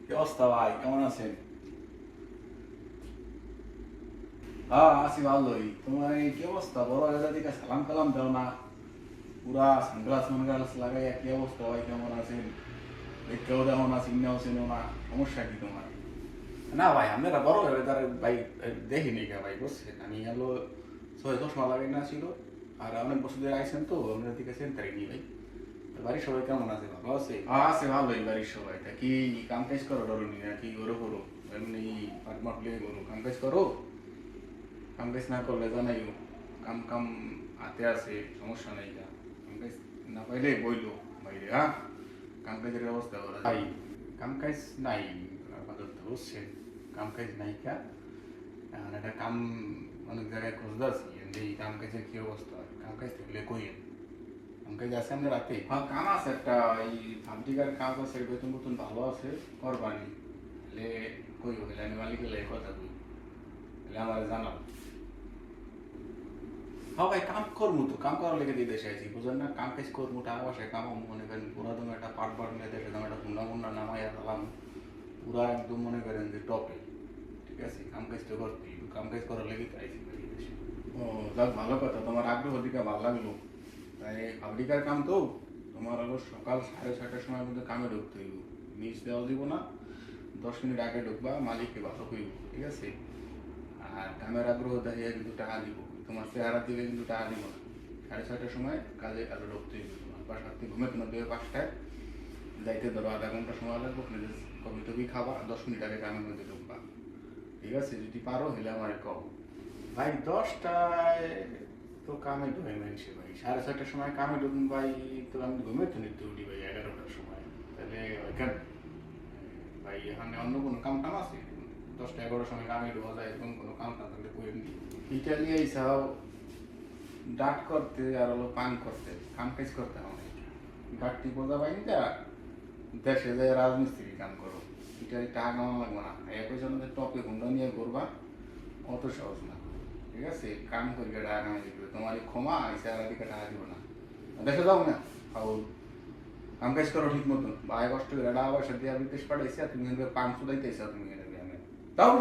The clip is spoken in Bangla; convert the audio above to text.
কি অবস্থা ভাই, কেমন আছেন? হ্যাঁ, আছি ভালোই। তোমার এই কি অবস্থা? বড় দাদা দিকে সালাম কালাম দাও না। পুরা সানগ্লাস মানগ্লাস লাগাই কি অবস্থা ভাই, কেমন আছেন? দেখতেও তেমন আছি, চিন্নাও চিনো না। সমস্যা কি তোমার? না ভাই, আমরা বড় দাদার ভাই দেখিনি কে ভাই, বুঝছেন? আমি হলো 6 চশমা লাগাই না ছিল। আর অনেক বছর ধরে আইসেন তো, আমাদের দিকে সেন্টারে নি ভাই। বাড়ির সবাই কেমন আছে? ভালো আছে? হ্যাঁ, আছে ভালোই বাড়ির সবাই। তা কি কাম কাজ করো ডরনি নাকি করো করো? এমনি পাট মাটলে করো, কাম কাজ করো? কাম কাজ না করলে জানাইও। কাম কাম হাতে আছে, সমস্যা নাই যা। কাম কাজ না পাইলে বইলো বাইরে, হ্যাঁ? কাম কাজের ব্যবস্থা করা ভাই। কাম কাজ নাই আপাতত, বুঝছেন? কাম কাজ নাই কা। এখন একটা কাম অনেক জায়গায় খুঁজতেছি, এই কাম কাজের কি অবস্থা? কাম কাজ থাকলে কইেন। কাম কাজ আছে আমরা রাতে? হ্যাঁ, কাম আছে একটা, এই ফার্মটিকার কাজ আছে, বেতন বেতন ভালো আছে, করবানি। এলে কইও, এলে আমি মালিকের লাগে কথা কই, এলে আমার জানাও। হ্যাঁ ভাই, কাম করবো তো, কাম করার লেগে দিয়ে দেশে আইছি, বুঝলেন না? কাম কাজ করবো, টাকা পয়সা কামাবো, মনে করেন পুরা তুমি একটা পাট পাট নিয়ে দেশে দাম একটা হুন্ডা মুন্ডা নামাইয়া দিলাম, পুরা একদম মনে করেন যে টপে। ঠিক আছে, কাম কাজ তো করতেই, কাম কাজ করার লেগে তো আইছি ভাই দেশে। ও, যাক ভালো কথা, তোমার আগ্রহ দিকে ভালো লাগলো। তাই ফাব্রিকার কাম তো, তোমার হলো সকাল 6:30টার সময় মধ্যে কামে ঢুকতে হইব। মিস দেওয়া দিব না, 10 মিনিট আগে ঢুকবা, মালিককে ভালো কইব, ঠিক আছে? আর কামের আগ্রহ দেখিয়ে কিন্তু টাকা দিব, তোমার চেহারা দিলে কিন্তু টাকা দিব না। 6:30টার সময় কাজে কাজে ঢুকতে হইব তোমার। বাসা থেকে ঘুমে তোমার 5টায় যাইতে ধরো আধা ঘন্টা সময় লাগবে, ওখানে কবি টবি খাবা, 10 মিনিট আগে কামের মধ্যে ঢুকবা, ঠিক আছে? যদি পারো হলে আমার কও ভাই। 10টায় তো কামে ঢুকে মানছি ভাই, 6:30টার সময় কামে ঢুকুন ভাই, তো আমি ঘুমে তো নিতে উঠি ভাই 11টার সময়। তাহলে ওইখানে ভাই এখানে অন্য কোনো কাম টাম আছে? 10টা 11টার সময় কামে ঢোকা যায়, এরকম কোনো কাম টাম থাকলে করে নি। এটা নিয়ে এইসব ডাট করতে আর হলো পান করতে, কাম কাজ করতে হবে না। গাঠটি বোঝা পাইনি যা, দেশে যায় রাজমিস্ত্রি কাম করো, এটা টাকা কামানো লাগবে না। একই জন্য টপে হুন্ডা নিয়ে ঘুরবা, অত সহজ না। ঠিক আছে, কাম করি টাকা কামাই দিবে, তোমার এই ক্ষমা এসে আর দিকে টাকা দিব না। দেশে যাও না, ফাউল। কাম কাজ করো ঠিক মতন, ভাই কষ্ট করে টাকা পয়সা দিয়ে বিদেশ পাঠাইছে, আর তুমি পান চুলাইতেছ, তুমি এখানে যাও।